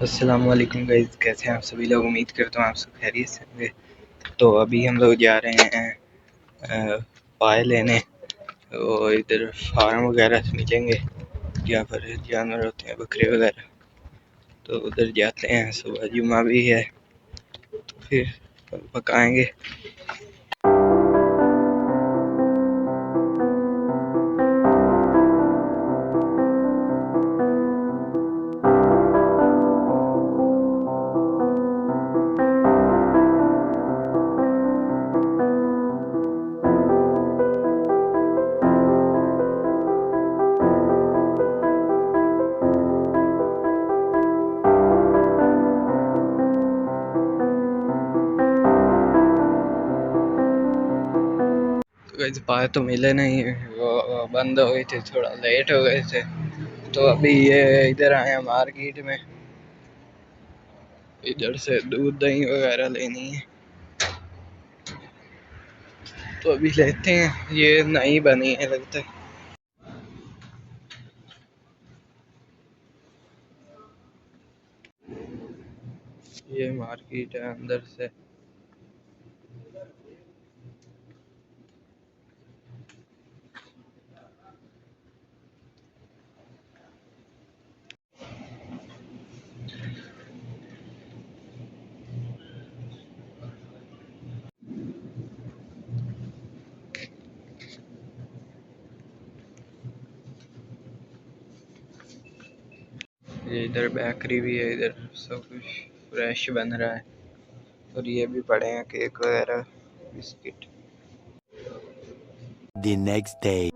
अस्सलामुअलैकुम गाइस, कैसे हैं आप सभी लोग। उम्मीद करता हूँ आप सब खैरियत से होंगे। तो अभी हम लोग जा रहे हैं पाए लेने और इधर फार्म वगैरह से मिलेंगे जहाँ पर जानवर होते हैं, बकरे वगैरह। तो उधर जाते हैं, सुबह जुम्मा भी है तो फिर पकाएंगे। तो पाए तो मिले नहीं, वो बंद हो गए थे, थोड़ा लेट हो गए थे। तो अभी ये इधर आए हैं मार्केट में, इधर से दूध दही वगैरह लेनी है तो अभी लेते हैं। ये नई बनी है लगता है। ये मार्केट है अंदर से। ये इधर बेकरी भी है, इधर सब कुछ फ्रेश बन रहा है। और ये भी पड़े हैं केक वगैरह, बिस्किट। The next day.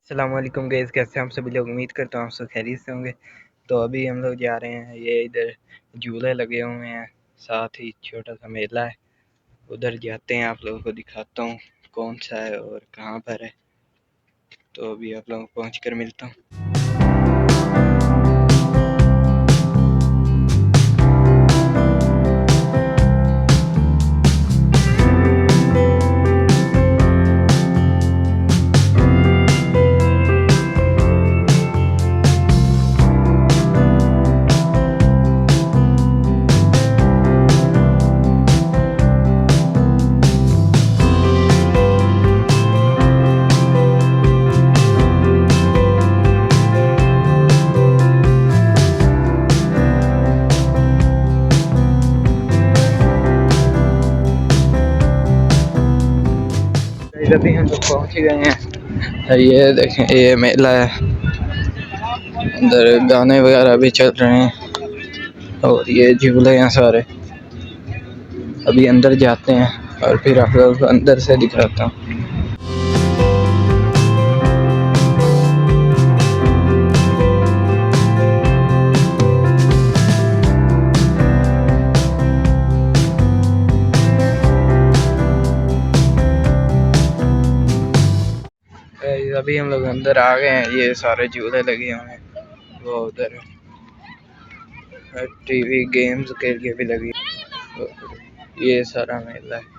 अस्सलामुअलैकुम गाइस, कैसे हम सभी लोग। उम्मीद करता हूँ आप सब खैरियत से होंगे। तो अभी हम लोग जा रहे हैं, ये इधर झूले लगे हुए हैं, साथ ही छोटा सा मेला है। उधर जाते हैं, आप लोगों को दिखाता हूँ कौन सा है और कहाँ पर है। तो अभी आप लोगों को पहुँच कर मिलता हूँ। अभी हम लोग पहुँच गए हैं। ये देखें, ये मेला है, अंदर गाने वगैरह भी चल रहे हैं और ये झूले हैं सारे। अभी अंदर जाते हैं और फिर आप लोगों को अंदर से दिखाता हूँ। अभी हम लोग अंदर आ गए हैं। ये सारे झूले लगे हुए हैं, वो उधर टीवी गेम्स के लिए भी लगी। ये सारा मेला है।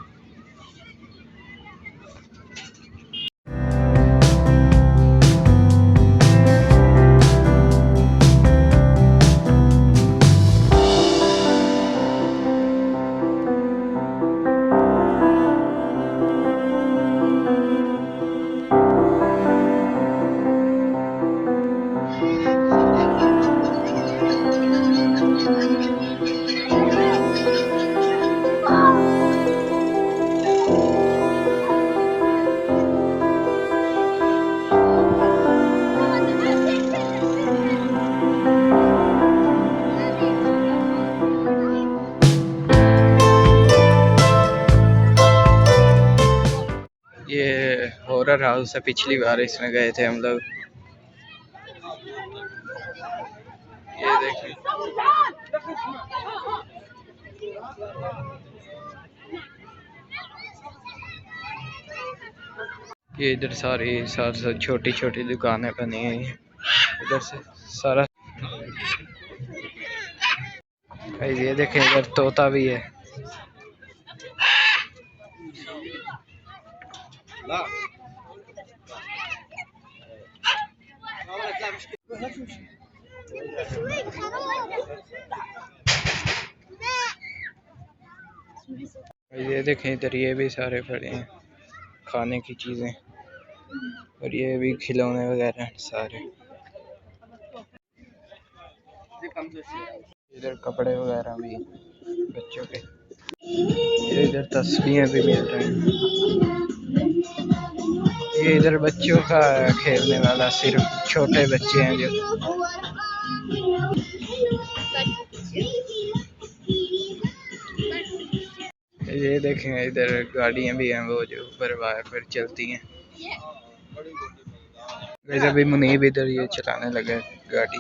ये हॉरर हाउस है, पिछली बार इसमें गए थे हम लोग। ये देखिए, ये इधर सारी सारी छोटी छोटी दुकानें बनी हुई हैं। इधर से सारा ये देखें इधर तोता भी है। ये देखें इधर ये भी सारे पड़े हैं खाने की चीजें, और ये भी खिलौने वगैरह हैं सारे। इधर कपड़े वगैरह भी बच्चों के, ये इधर तस्वीरें भी मिल रही हैं। ये इधर बच्चों का खेलने वाला, सिर्फ छोटे बच्चे हैं जो। ये देखें इधर गाड़ियां भी हैं वो जो ऊपर वायर पर चलती हैं। वैसे भी मुनीब इधर ये चलाने लगा गाड़ी।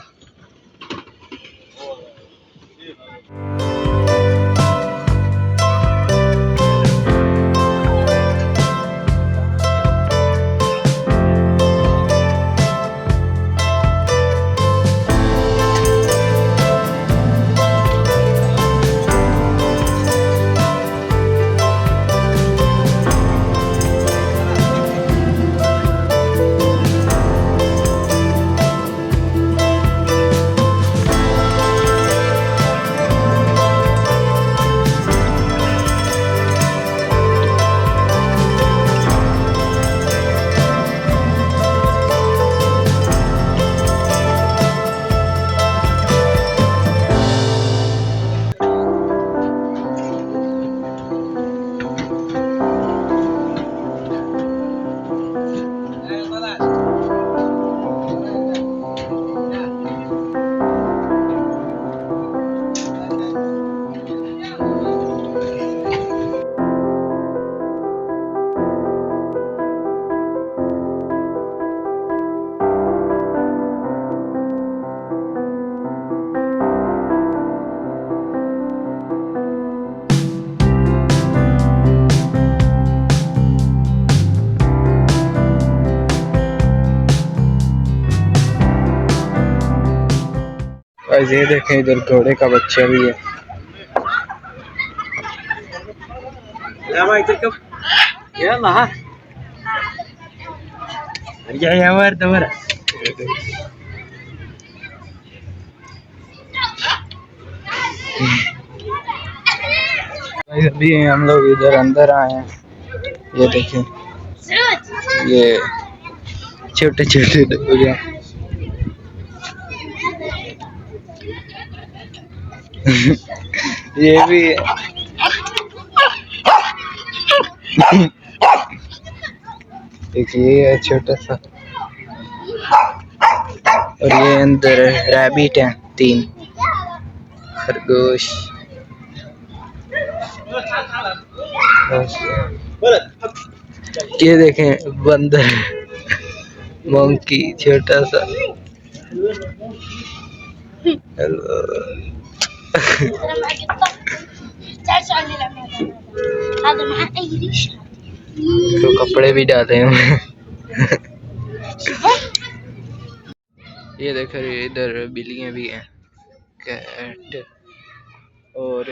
ये देखें इधर घोड़े का बच्चा भी है। अभी हम लोग इधर अंदर आए हैं। ये देखें ये छोटे छोटे डोर हैं। ये भी एक ये है छोटा सा, और ये अंदर रैबिट हैं 3 खरगोश। ये देखें बंदर, मंकी छोटा सा। हेलो तो कपड़े भी डाले हैं। ये देखो इधर बिल्लियां भी हैं, कैट, और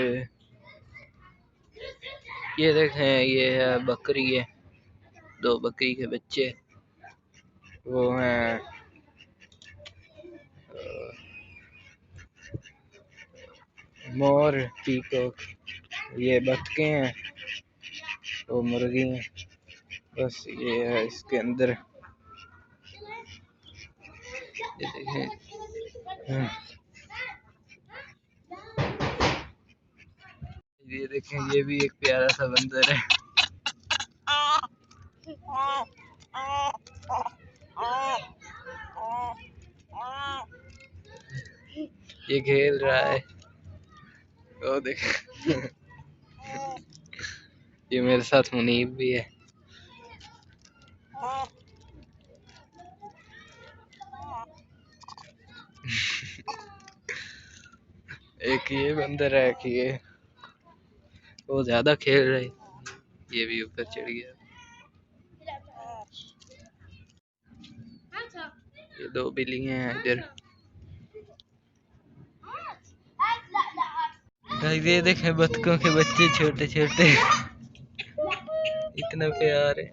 ये देखें ये है बकरी है, 2 बकरी के बच्चे वो हैं। मोर, पीकॉक, ये बतखें हैं, वो मुर्गी हैं। बस ये है इसके अंदर। ये देखें ये देखें ये भी एक प्यारा सा बंदर है। ये खेल रहा है, वो देख। ये मेरे साथ मुनीब भी है। एक ये बंदर है कि ये वो ज्यादा खेल रहे, ये भी ऊपर चढ़ गया। ये 2 बिल्लियां हैं इधर। ये देखे बतखों के बच्चे छोटे छोटे इतना प्यार है।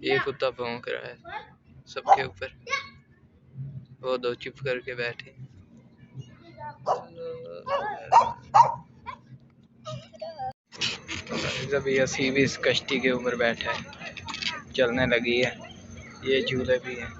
ये कुत्ता भौंक रहा है सबके ऊपर, वो दो चुप करके बैठे। अभी असी भी इस कश्ती के ऊपर बैठा है, चलने लगी है, ये झूले भी हैं।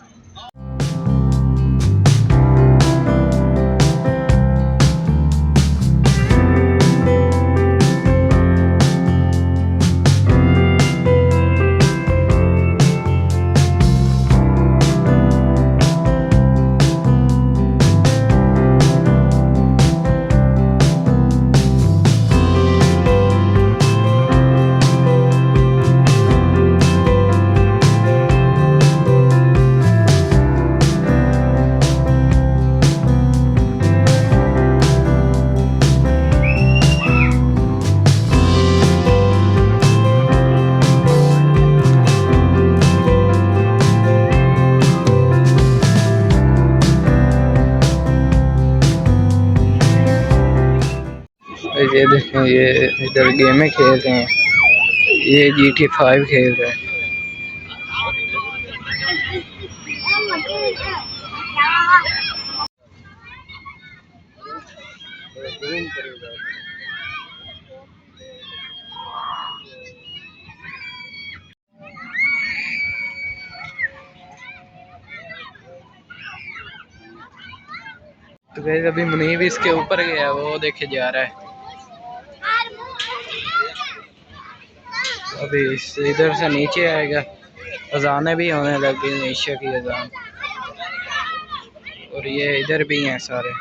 ये देखें, ये इधर गेमें खेल रहे हैं, ये GTA 5 खेल रहे हैं। तो गाइस अभी मुनीब इसके ऊपर गया, वो देखे जा रहा है। अभी इधर से नीचे आएगा, अजानें भी होने लग गई, ईशा की अजान, और ये इधर भी हैं सारे।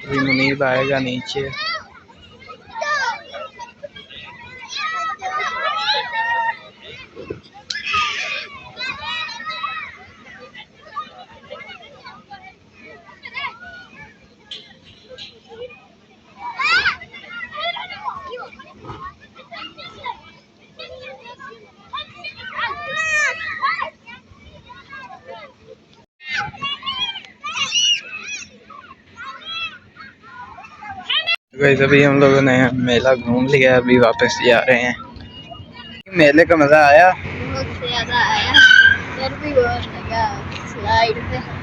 अभी मुनीब आएगा नीचे। गाइस अभी हम लोगों ने मेला घूम लिया, अभी वापस जा रहे हैं। मेले का मजा आया, बहुत ज्यादा आया, डर भी बहुत लगा स्लाइड पे।